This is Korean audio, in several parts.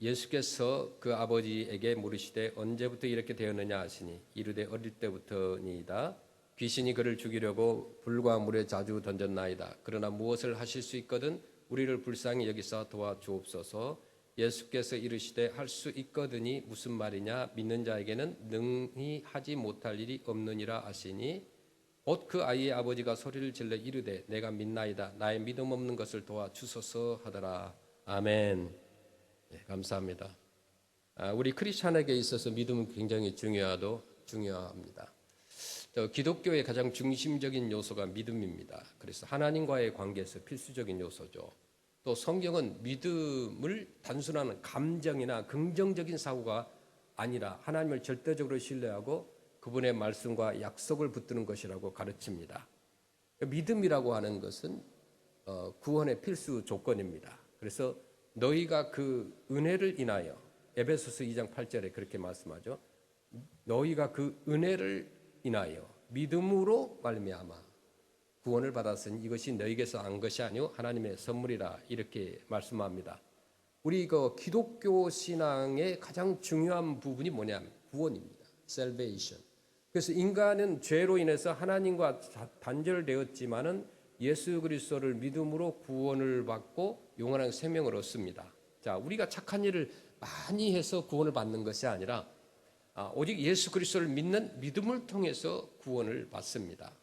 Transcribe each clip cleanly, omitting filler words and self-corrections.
예수께서 그 아버지에게 물으시되 언제부터 이렇게 되었느냐 하시니 이르되 어릴 때부터니이다. 귀신이 그를 죽이려고 불과 물에 자주 던졌나이다. 그러나 무엇을 하실 수 있거든 우리를 불쌍히 여기사 도와주옵소서. 예수께서 이르시되 할 수 있거든이 무슨 말이냐 믿는 자에게는 능히 하지 못할 일이 없느니라 하시니 곧 그 아이의 아버지가 소리를 질러 이르되 내가 믿나이다. 나의 믿음 없는 것을 도와주소서 하더라. 아멘. 네, 감사합니다. 우리 크리스찬에게 있어서 믿음은 굉장히 중요합니다. 기독교의 가장 중심적인 요소가 믿음입니다. 그래서 하나님과의 관계에서 필수적인 요소죠. 또 성경은 믿음을 단순한 감정이나 긍정적인 사고가 아니라 하나님을 절대적으로 신뢰하고 그분의 말씀과 약속을 붙드는 것이라고 가르칩니다. 믿음이라고 하는 것은 구원의 필수 조건입니다. 그래서 너희가 그 은혜를 인하여 에베소서 2장 8절에 그렇게 말씀하죠. 너희가 그 은혜를 인하여 믿음으로 말미암아 구원을 받았으니 이것이 너희에게서 난 것이 아니요 하나님의 선물이라 이렇게 말씀합니다. 우리 기독교 신앙의 가장 중요한 부분이 뭐냐면 구원입니다. salvation. 그래서 인간은 죄로 인해서 하나님과 단절되었지만은 예수 그리스도를 믿음으로 구원을 받고 영원한 생명을 얻습니다. 자, 우리가 착한 일을 많이 해서 구원을 받는 것이 아니라 오직 예수 그리스도를 믿는 믿음을 통해서 구원을 받습니다.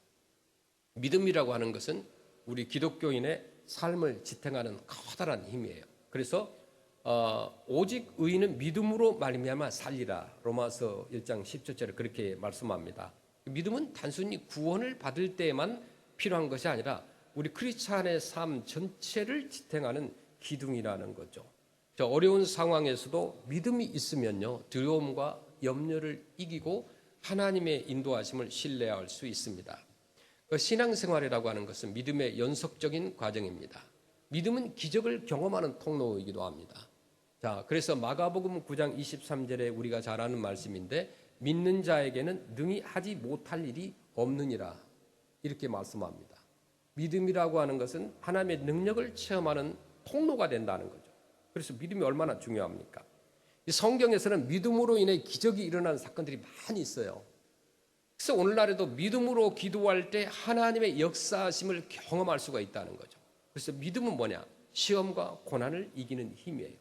믿음이라고 하는 것은 우리 기독교인의 삶을 지탱하는 커다란 힘이에요. 그래서 오직 의인은 믿음으로 말미암아 살리라. 로마서 1장 10절에 그렇게 말씀합니다. 믿음은 단순히 구원을 받을 때에만 필요한 것이 아니라 우리 크리스찬의 삶 전체를 지탱하는 기둥이라는 거죠. 어려운 상황에서도 믿음이 있으면요 두려움과 염려를 이기고 하나님의 인도하심을 신뢰할 수 있습니다. 신앙생활이라고 하는 것은 믿음의 연속적인 과정입니다. 믿음은 기적을 경험하는 통로이기도 합니다. 자, 그래서 마가복음 9장 23절에 우리가 잘 아는 말씀인데 믿는 자에게는 능히 하지 못할 일이 없느니라 이렇게 말씀합니다. 믿음이라고 하는 것은 하나님의 능력을 체험하는 통로가 된다는 거죠. 그래서 믿음이 얼마나 중요합니까? 성경에서는 믿음으로 인해 기적이 일어나는 사건들이 많이 있어요. 그래서 오늘날에도 믿음으로 기도할 때 하나님의 역사하심을 경험할 수가 있다는 거죠. 그래서 믿음은 뭐냐? 시험과 고난을 이기는 힘이에요.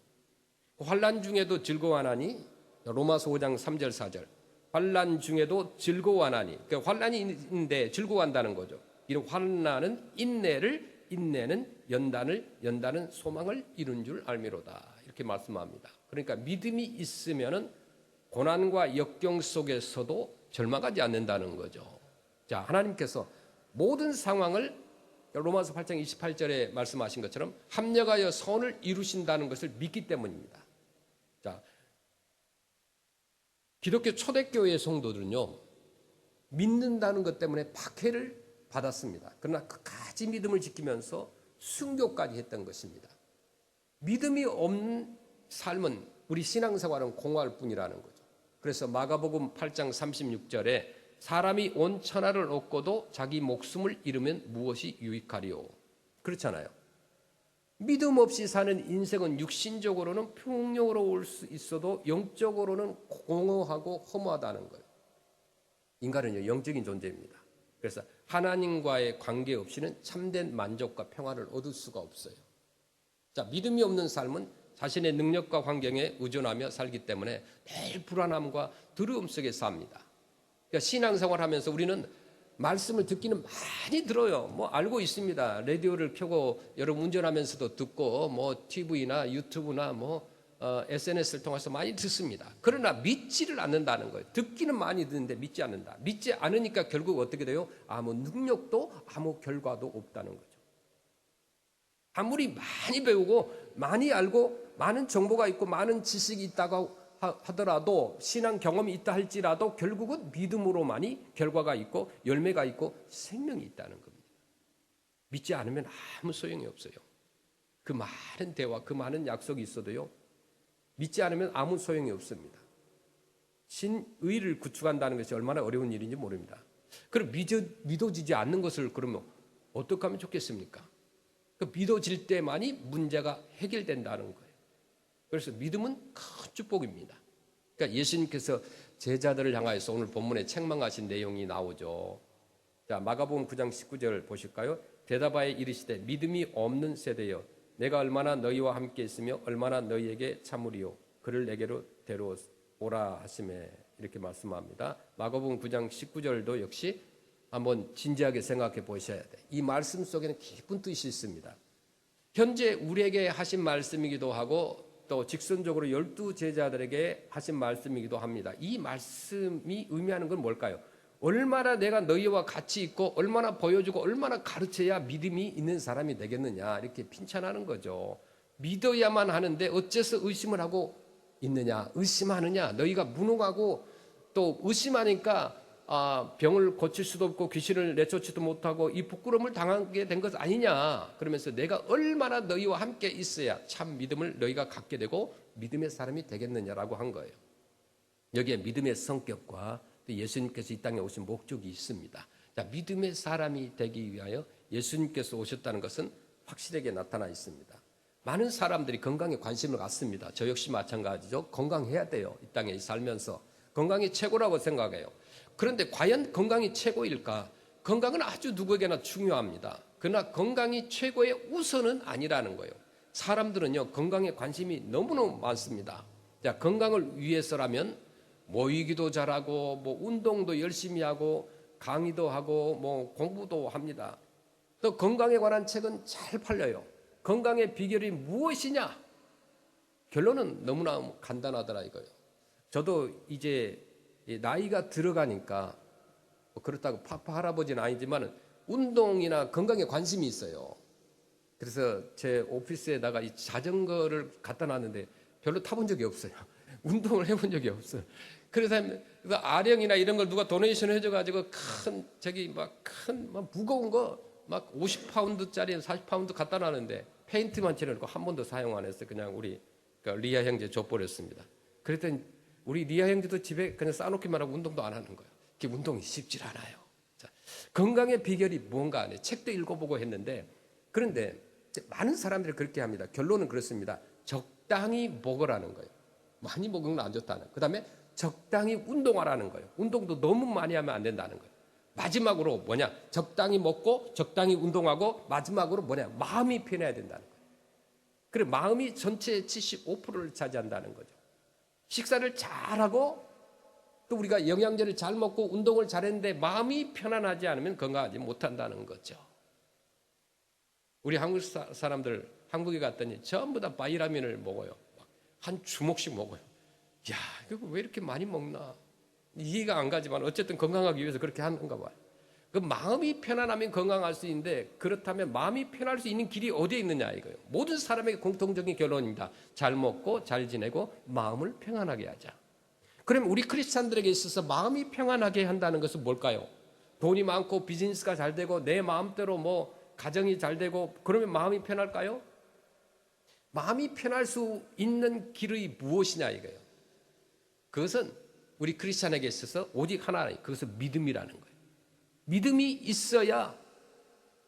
환난 중에도 즐거워하나니 로마서 5장 3절 4절 환난 중에도 즐거워하나니 그러니까 환난이 있는데 즐거워한다는 거죠. 이런 환난은 인내는 연단은 소망을 이룬 줄 알미로다 이렇게 말씀합니다. 그러니까 믿음이 있으면은 고난과 역경 속에서도 절망하지 않는다는 거죠. 자, 하나님께서 모든 상황을 로마서 8장 28절에 말씀하신 것처럼 합력하여 선을 이루신다는 것을 믿기 때문입니다. 자, 기독교 초대교회 성도들은요 믿는다는 것 때문에 박해를 받았습니다. 그러나 끝까지 믿음을 지키면서 순교까지 했던 것입니다. 믿음이 없는 삶은 우리 신앙생활은 공허할 뿐이라는 거죠. 그래서 마가복음 8장 36절에 사람이 온 천하를 얻고도 자기 목숨을 잃으면 무엇이 유익하리요? 그렇잖아요. 믿음 없이 사는 인생은 육신적으로는 풍요로울 수 있어도 영적으로는 공허하고 허무하다는 거예요. 인간은요 영적인 존재입니다. 그래서 하나님과의 관계 없이는 참된 만족과 평화를 얻을 수가 없어요. 자, 믿음이 없는 삶은 자신의 능력과 환경에 의존하며 살기 때문에 매일 불안함과 두려움 속에 삽니다. 그러니까 신앙생활하면서 우리는 말씀을 듣기는 많이 들어요. 알고 있습니다. 라디오를 켜고 여러분 운전하면서도 듣고 TV나 유튜브나 SNS를 통해서 많이 듣습니다. 그러나 믿지를 않는다는 거예요. 듣기는 많이 듣는데 믿지 않는다. 믿지 않으니까 결국 어떻게 돼요? 아무 능력도 아무 결과도 없다는 거죠. 아무리 많이 배우고 많이 알고 많은 정보가 있고 많은 지식이 있다고 하더라도 신앙 경험이 있다 할지라도 결국은 믿음으로만이 결과가 있고 열매가 있고 생명이 있다는 겁니다. 믿지 않으면 아무 소용이 없어요. 그 많은 대화, 그 많은 약속이 있어도요. 믿지 않으면 아무 소용이 없습니다. 신의를 구축한다는 것이 얼마나 어려운 일인지 모릅니다. 그럼 믿어지지 않는 것을 그러면 어떻게 하면 좋겠습니까? 믿어질 때만이 문제가 해결된다는 거예요. 그래서 믿음은 큰 축복입니다. 그러니까 예수님께서 제자들을 향하여서 오늘 본문에 책망하신 내용이 나오죠. 자, 마가복음 9장 19절 보실까요? 대답하여 이르시되 믿음이 없는 세대여 내가 얼마나 너희와 함께 있으며 얼마나 너희에게 참으리요 그를 내게로 데려오라 하시매 이렇게 말씀합니다. 마가복음 9장 19절도 역시 한번 진지하게 생각해 보셔야 돼요. 이 말씀 속에는 깊은 뜻이 있습니다. 현재 우리에게 하신 말씀이기도 하고 또 직선적으로 12제자들에게 하신 말씀이기도 합니다. 이 말씀이 의미하는 건 뭘까요? 얼마나 내가 너희와 같이 있고 얼마나 보여주고 얼마나 가르쳐야 믿음이 있는 사람이 되겠느냐 이렇게 핀찬하는 거죠. 믿어야만 하는데 어째서 의심을 하고 있느냐, 의심하느냐, 너희가 무능하고 또 의심하니까 병을 고칠 수도 없고 귀신을 내쫓지도 못하고 이 부끄러움을 당하게 된 것 아니냐 그러면서 내가 얼마나 너희와 함께 있어야 참 믿음을 너희가 갖게 되고 믿음의 사람이 되겠느냐라고 한 거예요. 여기에 믿음의 성격과 예수님께서 이 땅에 오신 목적이 있습니다. 자, 믿음의 사람이 되기 위하여 예수님께서 오셨다는 것은 확실하게 나타나 있습니다. 많은 사람들이 건강에 관심을 갖습니다. 저 역시 마찬가지죠. 건강해야 돼요. 이 땅에 살면서 건강이 최고라고 생각해요. 그런데 과연 건강이 최고일까? 건강은 아주 누구에게나 중요합니다. 그러나 건강이 최고의 우선은 아니라는 거예요. 사람들은요 건강에 관심이 너무너무 많습니다. 자, 건강을 위해서라면 모이기도 잘하고 뭐 운동도 열심히 하고 강의도 하고 뭐 공부도 합니다. 또 건강에 관한 책은 잘 팔려요. 건강의 비결이 무엇이냐? 결론은 너무나 간단하더라 이거예요. 저도 이제 나이가 들어가니까 뭐 그렇다고 파파 할아버지는 아니지만 운동이나 건강에 관심이 있어요. 그래서 제 오피스에다가 이 자전거를 갖다 놨는데 별로 타본 적이 없어요. 운동을 해본 적이 없어요. 그래서 아령이나 이런 걸 누가 도네이션 해줘가지고 큰 무거운 거 막 50파운드짜리 40파운드 갖다 놨는데 페인트만 칠해놓고 한 번도 사용 안 했어요. 그냥 우리 리아 형제 줘버렸습니다. 그랬더니 우리 리아 형제도 집에 그냥 쌓아놓기만 하고 운동도 안 하는 거예요. 그 운동이 쉽질 않아요. 자, 건강의 비결이 뭔가 안 해. 책도 읽어보고 했는데 그런데 많은 사람들이 그렇게 합니다. 결론은 그렇습니다. 적당히 먹으라는 거예요. 많이 먹으면 안 좋다는 거예요. 그 다음에 적당히 운동하라는 거예요. 운동도 너무 많이 하면 안 된다는 거예요. 마지막으로 뭐냐? 적당히 먹고 적당히 운동하고 마지막으로 뭐냐? 마음이 편해야 된다는 거예요. 그래 마음이 전체의 75%를 차지한다는 거죠. 식사를 잘하고 또 우리가 영양제를 잘 먹고 운동을 잘했는데 마음이 편안하지 않으면 건강하지 못한다는 거죠. 우리 한국 사람들 한국에 갔더니 전부 다 바이라민을 먹어요. 한 주먹씩 먹어요. 야, 이거 왜 이렇게 많이 먹나? 이해가 안 가지만 어쨌든 건강하기 위해서 그렇게 하는가 봐요. 그 마음이 편안하면 건강할 수 있는데 그렇다면 마음이 편할 수 있는 길이 어디에 있느냐 이거예요. 모든 사람에게 공통적인 결론입니다. 잘 먹고 잘 지내고 마음을 평안하게 하자. 그럼 우리 크리스찬들에게 있어서 마음이 평안하게 한다는 것은 뭘까요? 돈이 많고 비즈니스가 잘 되고 내 마음대로 뭐 가정이 잘 되고 그러면 마음이 편할까요? 마음이 편할 수 있는 길이 무엇이냐 이거예요. 그것은 우리 크리스찬에게 있어서 오직 하나, 그것은 믿음이라는 거예요. 믿음이 있어야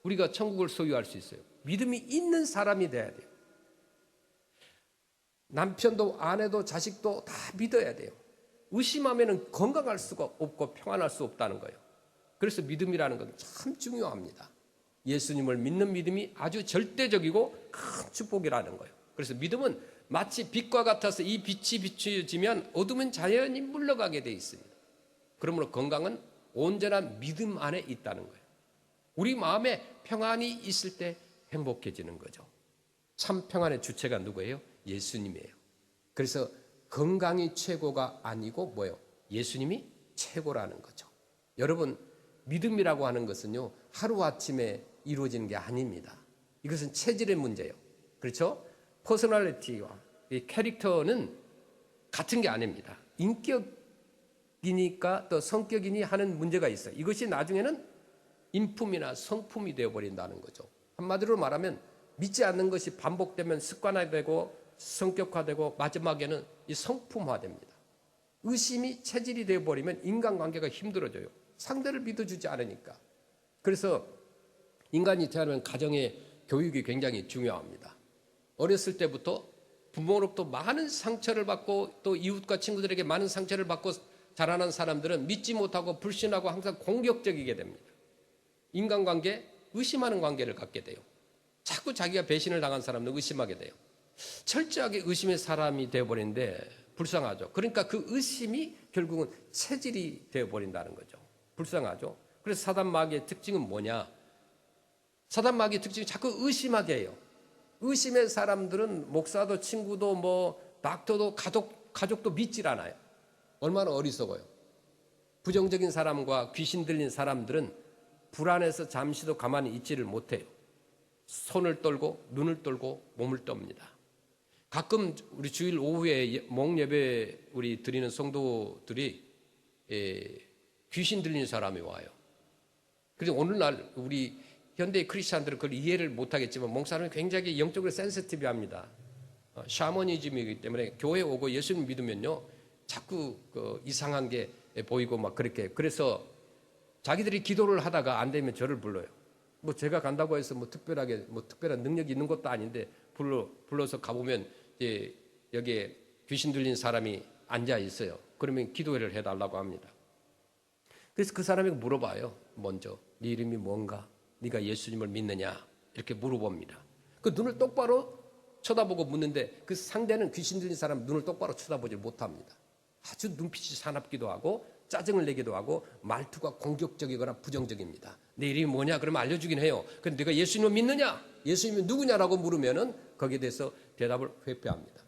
우리가 천국을 소유할 수 있어요. 믿음이 있는 사람이 돼야 돼요. 남편도 아내도 자식도 다 믿어야 돼요. 의심하면 건강할 수가 없고 평안할 수 없다는 거예요. 그래서 믿음이라는 건 참 중요합니다. 예수님을 믿는 믿음이 아주 절대적이고 큰 축복이라는 거예요. 그래서 믿음은 마치 빛과 같아서 이 빛이 비추어지면 어둠은 자연히 물러가게 돼 있습니다. 그러므로 건강은 온전한 믿음 안에 있다는 거예요. 우리 마음에 평안이 있을 때 행복해지는 거죠. 참 평안의 주체가 누구예요? 예수님이에요. 그래서 건강이 최고가 아니고 뭐예요? 예수님이 최고라는 거죠. 여러분 믿음이라고 하는 것은요 하루아침에 이루어지는 게 아닙니다. 이것은 체질의 문제예요. 그렇죠? 퍼스널리티와 이 캐릭터는 같은 게 아닙니다. 인격이니까 또 성격이니 하는 문제가 있어요. 이것이 나중에는 인품이나 성품이 되어버린다는 거죠. 한마디로 말하면 믿지 않는 것이 반복되면 습관화되고 성격화되고 마지막에는 이 성품화됩니다. 의심이 체질이 되어버리면 인간관계가 힘들어져요. 상대를 믿어주지 않으니까. 그래서 인간이 태어나면 가정의 교육이 굉장히 중요합니다. 어렸을 때부터 부모로부터 많은 상처를 받고 또 이웃과 친구들에게 많은 상처를 받고 자라난 사람들은 믿지 못하고 불신하고 항상 공격적이게 됩니다. 인간관계, 의심하는 관계를 갖게 돼요. 자꾸 자기가 배신을 당한 사람도 의심하게 돼요. 철저하게 의심의 사람이 되어버리는데 불쌍하죠. 그러니까 그 의심이 결국은 체질이 되어버린다는 거죠. 불쌍하죠. 그래서 사단 마귀의 특징은 뭐냐? 사단 마귀의 특징이 자꾸 의심하게 해요. 의심의 사람들은 목사도 친구도 뭐 닥터도 가족도 믿질 않아요. 얼마나 어리석어요. 부정적인 사람과 귀신 들린 사람들은 불안해서 잠시도 가만히 있지를 못해요. 손을 떨고 눈을 떨고 몸을 떱니다. 가끔 우리 주일 오후에 몽예배 우리 드리는 성도들이 귀신 들린 사람이 와요. 그래서 오늘날 우리 현대 크리스찬들은 그걸 이해를 못하겠지만 목사는 굉장히 영적으로 센시티브합니다. 샤머니즘이기 때문에 교회 오고 예수님 믿으면요 자꾸 이상한 게 보이고 막 그렇게. 그래서 자기들이 기도를 하다가 안 되면 저를 불러요. 뭐 제가 간다고 해서 뭐 특별하게 뭐 특별한 능력이 있는 것도 아닌데 불러서 가보면 이제 여기에 귀신 들린 사람이 앉아 있어요. 그러면 기도회를 해달라고 합니다. 그래서 그 사람에게 물어봐요. 먼저 네 이름이 뭔가? 네가 예수님을 믿느냐? 이렇게 물어봅니다. 그 눈을 똑바로 쳐다보고 묻는데 그 상대는 귀신 들린 사람 눈을 똑바로 쳐다보지 못합니다. 아주 눈빛이 사납기도 하고 짜증을 내기도 하고 말투가 공격적이거나 부정적입니다. 내 이름이 뭐냐? 그러면 알려주긴 해요. 근데 네가 예수님을 믿느냐? 예수님이 누구냐라고 물으면은 거기에 대해서 대답을 회피합니다.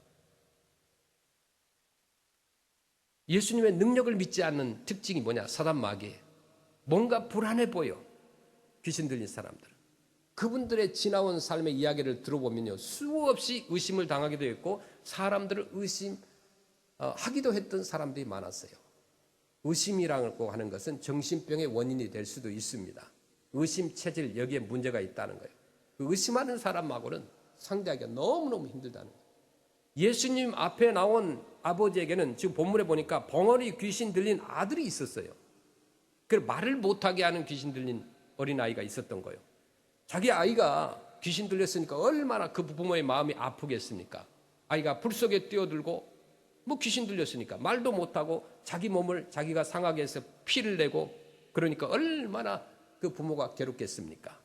예수님의 능력을 믿지 않는 특징이 뭐냐? 사단 마귀예요. 뭔가 불안해 보여. 귀신 들린 사람들은. 그분들의 지나온 삶의 이야기를 들어보면요. 수없이 의심을 당하기도 했고 사람들을 의심하기도 했던 사람들이 많았어요. 의심이라고 하는 것은 정신병의 원인이 될 수도 있습니다. 의심 체질 여기에 문제가 있다는 거예요. 의심하는 사람하고는 상대하기가 너무너무 힘들다는 거예요. 예수님 앞에 나온 아버지에게는 지금 본문에 보니까 벙어리 귀신 들린 아들이 있었어요. 그래서 말을 못하게 하는 귀신 들린 어린아이가 있었던 거예요. 자기 아이가 귀신 들렸으니까 얼마나 그 부모의 마음이 아프겠습니까? 아이가 불 속에 뛰어들고 뭐 귀신 들렸으니까 말도 못하고 자기 몸을 자기가 상하게 해서 피를 내고 그러니까 얼마나 그 부모가 괴롭겠습니까?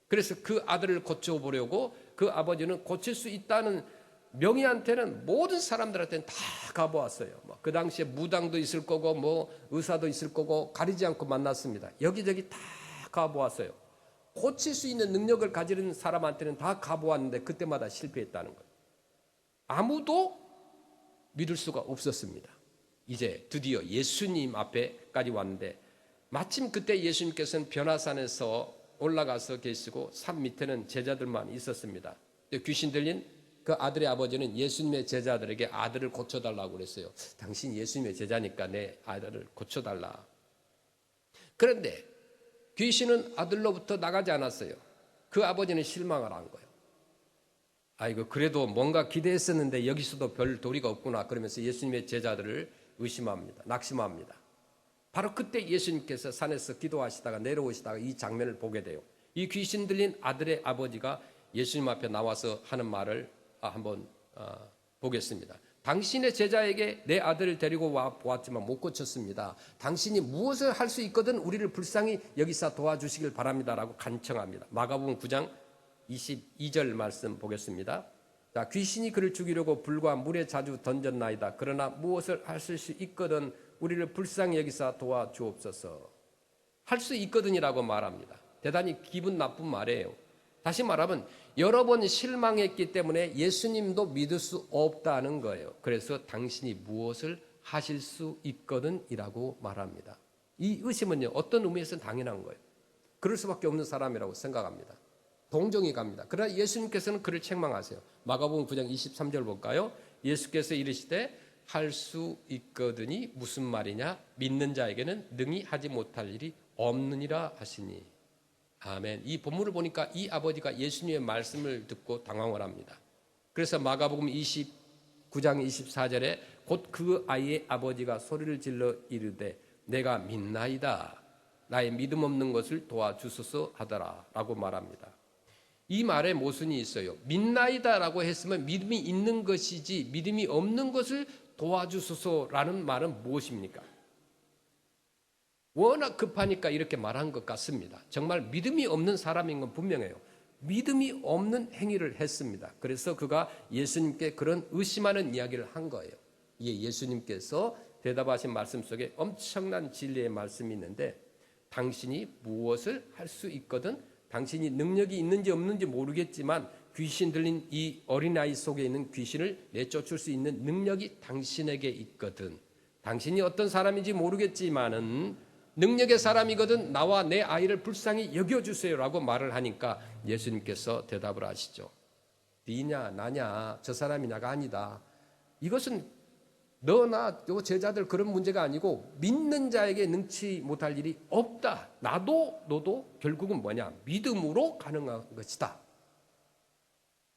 그래서 그 아들을 고쳐보려고 그 아버지는 고칠 수 있다는 명의한테는 모든 사람들한테는 다 가보았어요. 그 당시에 무당도 있을 거고 뭐 의사도 있을 거고 가리지 않고 만났습니다. 여기저기 다 가보았어요. 고칠 수 있는 능력을 가지는 사람한테는 다 가보았는데 그때마다 실패했다는 거예요. 아무도 믿을 수가 없었습니다. 이제 드디어 예수님 앞에까지 왔는데 마침 그때 예수님께서는 변화산에서 올라가서 계시고 산 밑에는 제자들만 있었습니다. 귀신 들린 그 아들의 아버지는 예수님의 제자들에게 아들을 고쳐달라고 그랬어요. 당신 예수님의 제자니까 내 아들을 고쳐달라. 그런데 귀신은 아들로부터 나가지 않았어요. 그 아버지는 실망을 한 거예요. 아이고 그래도 뭔가 기대했었는데 여기서도 별 도리가 없구나. 그러면서 예수님의 제자들을 의심합니다. 낙심합니다. 바로 그때 예수님께서 산에서 기도하시다가 내려오시다가 이 장면을 보게 돼요. 이 귀신 들린 아들의 아버지가 예수님 앞에 나와서 하는 말을 한번 보겠습니다. 당신의 제자에게 내 아들을 데리고 와 보았지만 못 고쳤습니다. 당신이 무엇을 할 수 있거든 우리를 불쌍히 여기서 도와주시길 바랍니다라고 간청합니다. 마가복음 9장 22절 말씀 보겠습니다. 자, 귀신이 그를 죽이려고 불과 물에 자주 던졌나이다. 그러나 무엇을 하실 수 있거든 우리를 불쌍히 여기서 도와주옵소서. 할 수 있거든이라고 말합니다. 대단히 기분 나쁜 말이에요. 다시 말하면 여러 번 실망했기 때문에 예수님도 믿을 수 없다는 거예요. 그래서 당신이 무엇을 하실 수 있거든 이라고 말합니다. 이 의심은요 어떤 의미에서는 당연한 거예요. 그럴 수밖에 없는 사람이라고 생각합니다. 동정이 갑니다. 그러나 예수님께서는 그를 책망하세요. 마가복음 9장 23절 볼까요? 예수께서 이르시되 할 수 있거든이 무슨 말이냐? 믿는 자에게는 능히 하지 못할 일이 없느니라 하시니. 아멘. 이 본문을 보니까 이 아버지가 예수님의 말씀을 듣고 당황을 합니다. 그래서 마가복음 29장 24절에 곧 그 아이의 아버지가 소리를 질러 이르되 내가 믿나이다. 나의 믿음 없는 것을 도와주소서 하더라 라고 말합니다. 이 말에 모순이 있어요. 믿나이다라고 했으면 믿음이 있는 것이지 믿음이 없는 것을 도와주소서라는 말은 무엇입니까? 워낙 급하니까 이렇게 말한 것 같습니다. 정말 믿음이 없는 사람인 건 분명해요. 믿음이 없는 행위를 했습니다. 그래서 그가 예수님께 그런 의심하는 이야기를 한 거예요. 이게 예수님께서 대답하신 말씀 속에 엄청난 진리의 말씀이 있는데, 당신이 무엇을 할 수 있거든, 당신이 능력이 있는지 없는지 모르겠지만 귀신 들린 이 어린아이 속에 있는 귀신을 내쫓을 수 있는 능력이 당신에게 있거든. 당신이 어떤 사람인지 모르겠지만은 능력의 사람이거든 나와 내 아이를 불쌍히 여겨주세요라고 말을 하니까 예수님께서 대답을 하시죠. 니냐 나냐 저 사람이냐가 아니다. 이것은 너나 요 제자들 그런 문제가 아니고 믿는 자에게 능치 못할 일이 없다. 나도 너도 결국은 뭐냐? 믿음으로 가능한 것이다.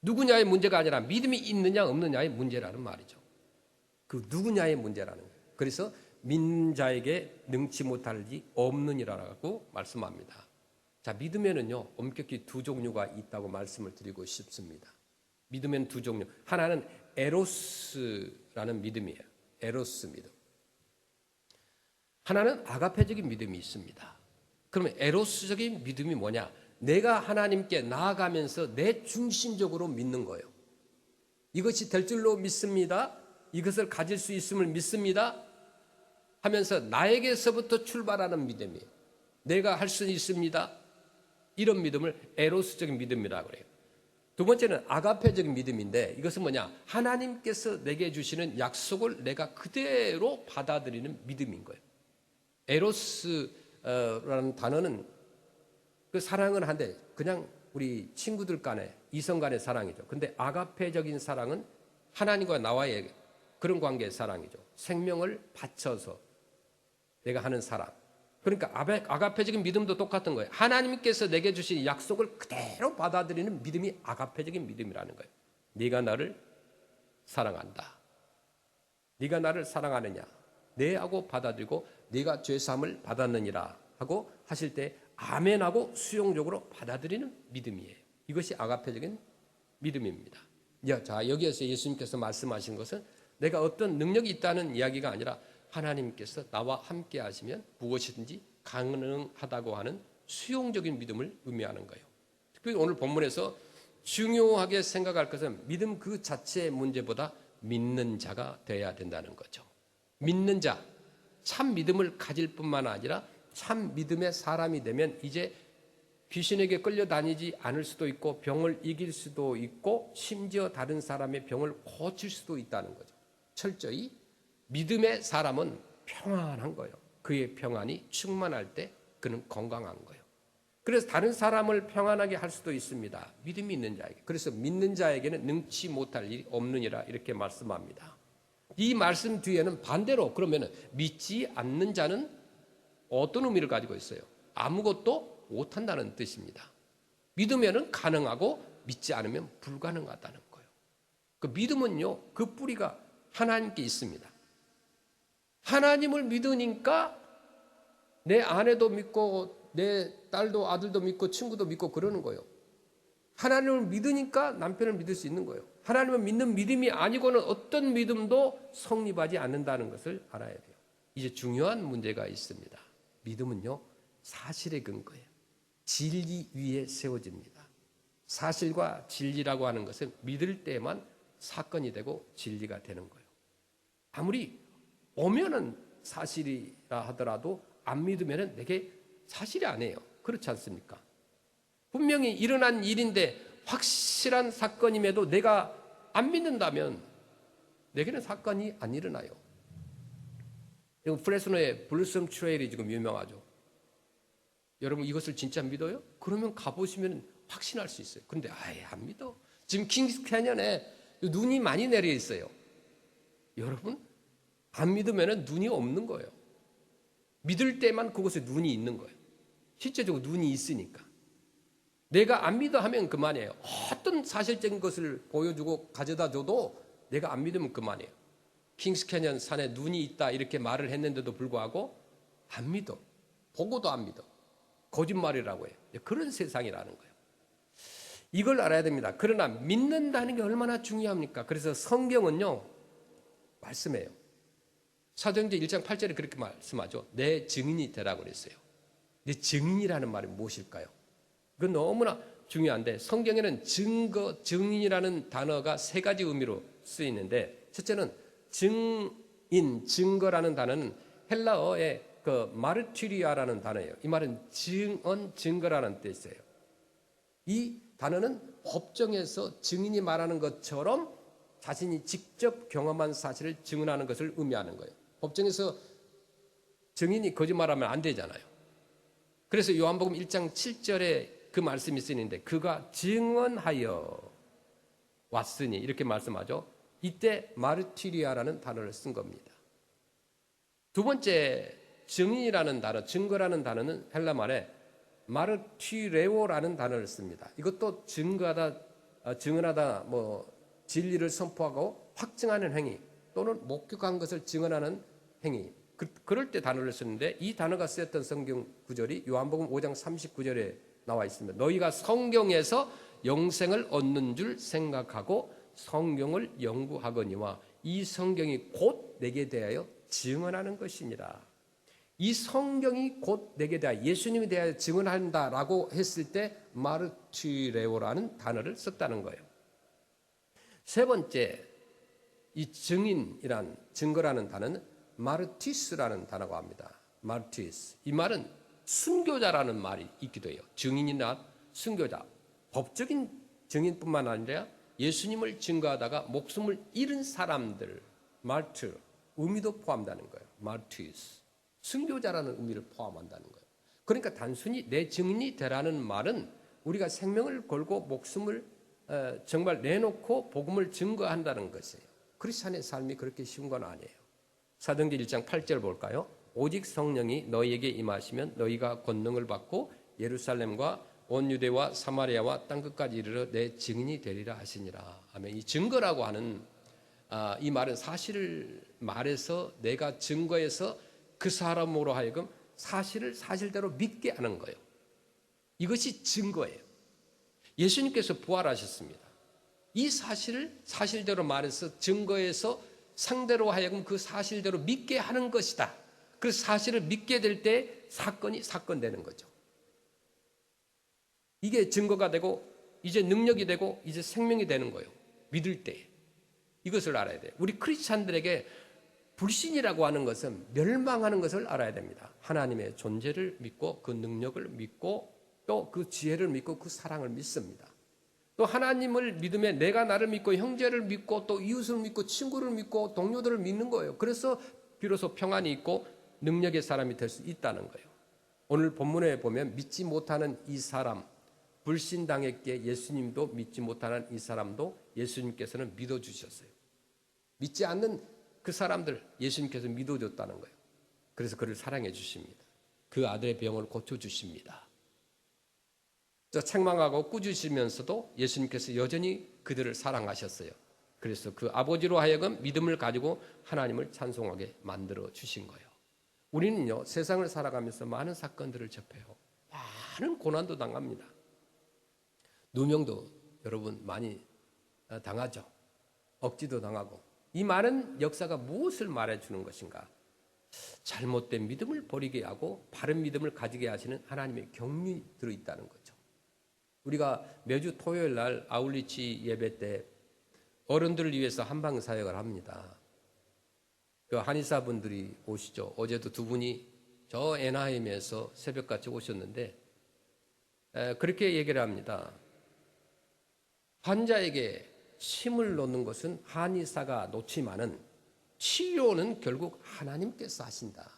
누구냐의 문제가 아니라 믿음이 있느냐 없느냐의 문제라는 말이죠. 그 누구냐의 문제라는 거예요. 그래서 믿는 자에게 능치 못할 일이 없느니라고 말씀합니다. 자, 믿음에는요 엄격히 두 종류가 있다고 말씀을 드리고 싶습니다. 믿음에는 두 종류. 하나는 에로스라는 믿음이에요. 에로스 믿음. 하나는 아가페적인 믿음이 있습니다. 그러면 에로스적인 믿음이 뭐냐? 내가 하나님께 나아가면서 내 중심적으로 믿는 거예요. 이것이 될 줄로 믿습니다. 이것을 가질 수 있음을 믿습니다. 하면서 나에게서부터 출발하는 믿음이에요. 내가 할 수 있습니다. 이런 믿음을 에로스적인 믿음이라고 그래요. 두 번째는 아가페적인 믿음인데, 이것은 뭐냐? 하나님께서 내게 주시는 약속을 내가 그대로 받아들이는 믿음인 거예요. 에로스라는 단어는 그 사랑을 한데 그냥 우리 친구들 간에 이성 간의 사랑이죠. 근데 아가페적인 사랑은 하나님과 나와의 그런 관계의 사랑이죠. 생명을 바쳐서 내가 하는 사랑. 그러니까 아가페적인 믿음도 똑같은 거예요. 하나님께서 내게 주신 약속을 그대로 받아들이는 믿음이 아가페적인 믿음이라는 거예요. 네가 나를 사랑한다. 네가 나를 사랑하느냐? 네 하고 받아들이고 네가 죄사함을 받았느니라 하고 하실 때 아멘하고 수용적으로 받아들이는 믿음이에요. 이것이 아가페적인 믿음입니다. 자, 여기에서 예수님께서 말씀하신 것은 내가 어떤 능력이 있다는 이야기가 아니라 하나님께서 나와 함께 하시면 무엇이든지 가능하다고 하는 수용적인 믿음을 의미하는 거예요. 특별히 오늘 본문에서 중요하게 생각할 것은 믿음 그 자체의 문제보다 믿는 자가 되어야 된다는 거죠. 믿는 자, 참 믿음을 가질 뿐만 아니라 참 믿음의 사람이 되면 이제 귀신에게 끌려다니지 않을 수도 있고 병을 이길 수도 있고 심지어 다른 사람의 병을 고칠 수도 있다는 거죠. 철저히 믿음의 사람은 평안한 거예요. 그의 평안이 충만할 때 그는 건강한 거예요. 그래서 다른 사람을 평안하게 할 수도 있습니다. 믿음이 있는 자에게. 그래서 믿는 자에게는 능치 못할 일이 없느니라 이렇게 말씀합니다. 이 말씀 뒤에는 반대로 그러면 믿지 않는 자는 어떤 의미를 가지고 있어요? 아무것도 못한다는 뜻입니다. 믿으면 가능하고 믿지 않으면 불가능하다는 거예요. 그 믿음은요, 그 뿌리가 하나님께 있습니다. 하나님을 믿으니까 내 아내도 믿고 내 딸도 아들도 믿고 친구도 믿고 그러는 거예요. 하나님을 믿으니까 남편을 믿을 수 있는 거예요. 하나님을 믿는 믿음이 아니고는 어떤 믿음도 성립하지 않는다는 것을 알아야 돼요. 이제 중요한 문제가 있습니다. 믿음은요, 사실에 근거해요. 진리 위에 세워집니다. 사실과 진리라고 하는 것은 믿을 때만 사건이 되고 진리가 되는 거예요. 아무리 오면은 사실이라 하더라도 안 믿으면은 내게 사실이 아니에요. 그렇지 않습니까? 분명히 일어난 일인데 확실한 사건임에도 내가 안 믿는다면 내게는 사건이 안 일어나요. 프레스노의 블루썸 트레일이 지금 유명하죠. 여러분 이것을 진짜 믿어요? 그러면 가보시면 확신할 수 있어요. 근데 아예 안 믿어. 지금 킹스 캐년에 눈이 많이 내려 있어요. 여러분 안 믿으면 눈이 없는 거예요. 믿을 때만 그곳에 눈이 있는 거예요. 실제적으로 눈이 있으니까. 내가 안 믿어 하면 그만이에요. 어떤 사실적인 것을 보여주고 가져다 줘도 내가 안 믿으면 그만이에요. 킹스 캐년 산에 눈이 있다 이렇게 말을 했는데도 불구하고 안 믿어. 보고도 안 믿어. 거짓말이라고 해요. 그런 세상이라는 거예요. 이걸 알아야 됩니다. 그러나 믿는다는 게 얼마나 중요합니까? 그래서 성경은요, 말씀해요. 사도행전 1장 8절에 그렇게 말씀하죠. 내 증인이 되라고 그랬어요. 내 증인이라는 말이 무엇일까요? 그건 너무나 중요한데, 성경에는 증거, 증인이라는 단어가 세 가지 의미로 쓰이는데, 첫째는 증인, 증거라는 단어는 헬라어의 그 마르티리아라는 단어예요. 이 말은 증언, 증거라는 뜻이에요. 이 단어는 법정에서 증인이 말하는 것처럼 자신이 직접 경험한 사실을 증언하는 것을 의미하는 거예요. 법정에서 증인이 거짓말하면 안 되잖아요. 그래서 요한복음 1장 7절에 그 말씀이 쓰이는데, 그가 증언하여 왔으니 이렇게 말씀하죠. 이때 마르티리아라는 단어를 쓴 겁니다. 두 번째, 증인이라는 단어, 증거라는 단어는 헬라 말에 마르티레오라는 단어를 씁니다. 이것도 증거하다, 증언하다, 진리를 선포하고 확증하는 행위 또는 목격한 것을 증언하는 행위, 그럴 때 단어를 쓰는데, 이 단어가 쓰였던 성경 구절이 요한복음 5장 39절에 나와 있습니다. 너희가 성경에서 영생을 얻는 줄 생각하고 성경을 연구하거니와 이 성경이 곧 내게 대하여 증언하는 것이니라. 이 성경이 곧 내게 대하여, 예수님에 대하여 증언한다라고 했을 때 마르티레오라는 단어를 썼다는 거예요. 세 번째, 이 증인이란, 증거라는 단어는 마르티스라는 단어가 합니다. 마르티스. 이 말은 순교자라는 말이 있기도 해요. 증인이나 순교자. 법적인 증인뿐만 아니라 예수님을 증거하다가 목숨을 잃은 사람들, 마르트, 의미도 포함한다는 거예요. 마르티스. 순교자라는 의미를 포함한다는 거예요. 그러니까 단순히 내 증인이 되라는 말은 우리가 생명을 걸고 목숨을 정말 내놓고 복음을 증거한다는 것이에요. 크리스찬의 삶이 그렇게 쉬운 건 아니에요. 사도행전 1장 8절 볼까요? 오직 성령이 너희에게 임하시면 너희가 권능을 받고 예루살렘과 온 유대와 사마리아와 땅끝까지 이르러 내 증인이 되리라 하시니라. 아멘. 이 증거라고 하는 이 말은 사실을 말해서 내가 증거해서 그 사람으로 하여금 사실을 사실대로 믿게 하는 거예요. 이것이 증거예요. 예수님께서 부활하셨습니다. 이 사실을 사실대로 말해서 증거해서 상대로 하여금 그 사실대로 믿게 하는 것이다. 그 사실을 믿게 될 때 사건이 사건되는 거죠. 이게 증거가 되고 이제 능력이 되고 이제 생명이 되는 거예요. 믿을 때. 이것을 알아야 돼요. 우리 크리스찬들에게 불신이라고 하는 것은 멸망하는 것을 알아야 됩니다. 하나님의 존재를 믿고 그 능력을 믿고 또 그 지혜를 믿고 그 사랑을 믿습니다. 또 하나님을 믿으며 내가 나를 믿고 형제를 믿고 또 이웃을 믿고 친구를 믿고 동료들을 믿는 거예요. 그래서 비로소 평안이 있고 능력의 사람이 될 수 있다는 거예요. 오늘 본문에 보면 믿지 못하는 이 사람, 불신당했기에 예수님도 믿지 못하는 이 사람도 예수님께서는 믿어주셨어요. 믿지 않는 그 사람들 예수님께서 믿어줬다는 거예요. 그래서 그를 사랑해 주십니다. 그 아들의 병을 고쳐주십니다. 책망하고 꾸짖으시면서도 예수님께서 여전히 그들을 사랑하셨어요. 그래서 그 아버지로 하여금 믿음을 가지고 하나님을 찬송하게 만들어 주신 거예요. 우리는요, 세상을 살아가면서 많은 사건들을 접해요. 많은 고난도 당합니다. 누명도 여러분 많이 당하죠. 억지도 당하고. 이 많은 역사가 무엇을 말해주는 것인가? 잘못된 믿음을 버리게 하고 바른 믿음을 가지게 하시는 하나님의 경륜이 들어있다는 거죠. 우리가 매주 토요일 날 아울리치 예배 때 어른들을 위해서 한방 사역을 합니다. 그 한의사분들이 오시죠. 어제도 두 분이 저 애나임에서 새벽같이 오셨는데 그렇게 얘기를 합니다. 환자에게 침을 놓는 것은 한의사가 놓지만은 치료는 결국 하나님께서 하신다.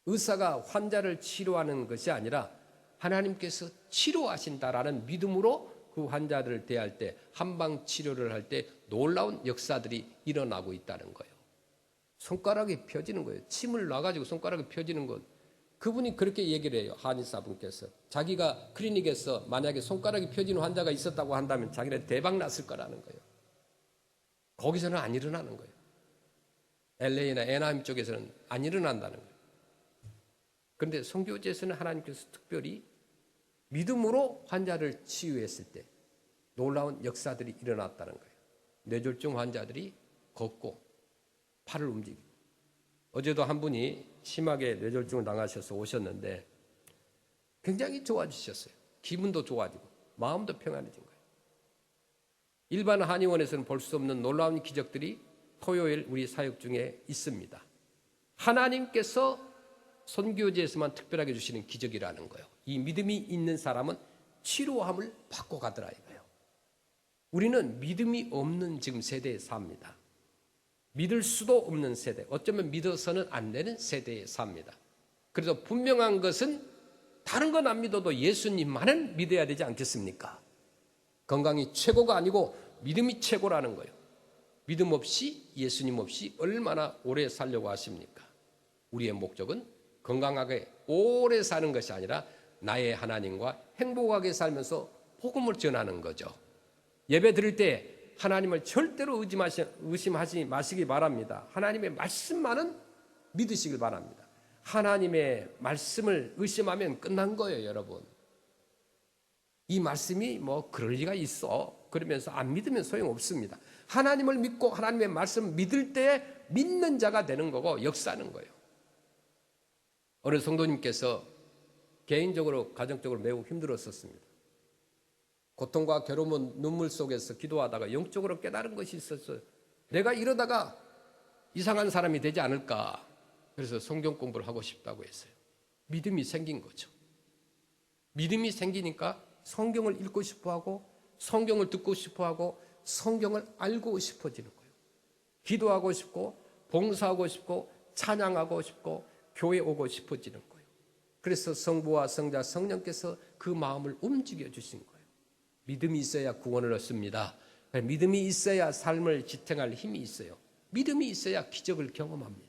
의사가 환자를 치료하는 것이 아니라 하나님께서 치료하신다라는 믿음으로 그 환자들을 대할 때, 한방 치료를 할 때 놀라운 역사들이 일어나고 있다는 거예요. 손가락이 펴지는 거예요. 침을 놔가지고 손가락이 펴지는 것. 그분이 그렇게 얘기를 해요. 한의사분께서. 자기가 클리닉에서 만약에 손가락이 펴지는 환자가 있었다고 한다면 자기는 대박 났을 거라는 거예요. 거기서는 안 일어나는 거예요. LA나 애나임 쪽에서는 안 일어난다는 거예요. 그런데 선교지에서는 하나님께서 특별히 믿음으로 환자를 치유했을 때 놀라운 역사들이 일어났다는 거예요. 뇌졸중 환자들이 걷고 팔을 움직이고, 어제도 한 분이 심하게 뇌졸중을 당하셔서 오셨는데 굉장히 좋아지셨어요. 기분도 좋아지고 마음도 평안해진 거예요. 일반 한의원에서는 볼 수 없는 놀라운 기적들이 토요일 우리 사역 중에 있습니다. 하나님께서 선교지에서만 특별하게 주시는 기적이라는 거예요. 이 믿음이 있는 사람은 치료함을 받고 가더라 이거예요. 우리는 믿음이 없는 지금 세대에 삽니다. 믿을 수도 없는 세대, 어쩌면 믿어서는 안 되는 세대에 삽니다. 그래서 분명한 것은 다른 건 안 믿어도 예수님만은 믿어야 되지 않겠습니까? 건강이 최고가 아니고 믿음이 최고라는 거예요. 믿음 없이, 예수님 없이 얼마나 오래 살려고 하십니까? 우리의 목적은 건강하게 오래 사는 것이 아니라 나의 하나님과 행복하게 살면서 복음을 전하는 거죠. 예배 드릴 때 하나님을 절대로 의심하지 마시기 바랍니다. 하나님의 말씀만은 믿으시길 바랍니다. 하나님의 말씀을 의심하면 끝난 거예요, 여러분. 이 말씀이 뭐 그럴 리가 있어 그러면서 안 믿으면 소용없습니다. 하나님을 믿고 하나님의 말씀을 믿을 때 믿는 자가 되는 거고 역사하는 거예요. 어느 성도님께서 개인적으로 가정적으로 매우 힘들었었습니다. 고통과 괴로운 눈물 속에서 기도하다가 영적으로 깨달은 것이 있었어요. 내가 이러다가 이상한 사람이 되지 않을까. 그래서 성경 공부를 하고 싶다고 했어요. 믿음이 생긴 거죠. 믿음이 생기니까 성경을 읽고 싶어하고 성경을 듣고 싶어하고 성경을 알고 싶어지는 거예요. 기도하고 싶고 봉사하고 싶고 찬양하고 싶고 교회 오고 싶어지는 거예요. 그래서 성부와 성자 성령께서 그 마음을 움직여 주신 거예요. 믿음이 있어야 구원을 얻습니다. 믿음이 있어야 삶을 지탱할 힘이 있어요. 믿음이 있어야 기적을 경험합니다.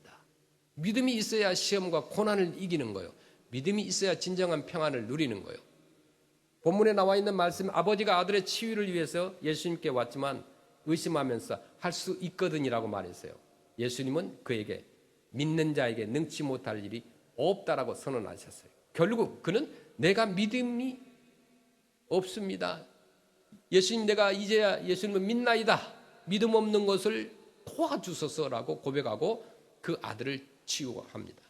믿음이 있어야 시험과 고난을 이기는 거예요. 믿음이 있어야 진정한 평안을 누리는 거예요. 본문에 나와 있는 말씀, 아버지가 아들의 치유를 위해서 예수님께 왔지만 의심하면서 할 수 있거든이라고 말했어요. 예수님은 그에게 믿는 자에게 능치 못할 일이 없다라고 선언하셨어요. 결국 그는 내가 믿음이 없습니다. 예수님, 내가 이제야 예수님을 믿나이다. 믿음 없는 것을 도와주소서라고 고백하고 그 아들을 치유합니다.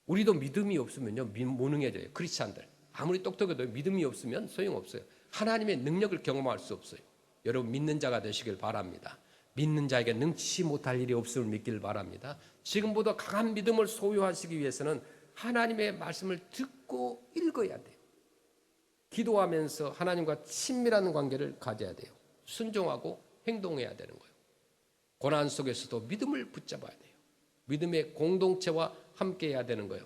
우리도 믿음이 없으면요 무능해져요. 크리스찬들 아무리 똑똑해도 믿음이 없으면 소용없어요. 하나님의 능력을 경험할 수 없어요. 여러분 믿는 자가 되시길 바랍니다. 믿는 자에게 능치 못할 일이 없음을 믿길 바랍니다. 지금보다 강한 믿음을 소유하시기 위해서는 하나님의 말씀을 듣고 읽어야 돼요. 기도하면서 하나님과 친밀한 관계를 가져야 돼요. 순종하고 행동해야 되는 거예요. 고난 속에서도 믿음을 붙잡아야 돼요. 믿음의 공동체와 함께해야 되는 거예요.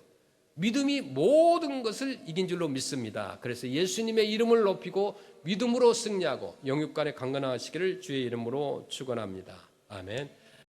믿음이 모든 것을 이긴 줄로 믿습니다. 그래서 예수님의 이름을 높이고 믿음으로 승리하고 영육간에 강건하시기를 주의 이름으로 축원합니다. 아멘.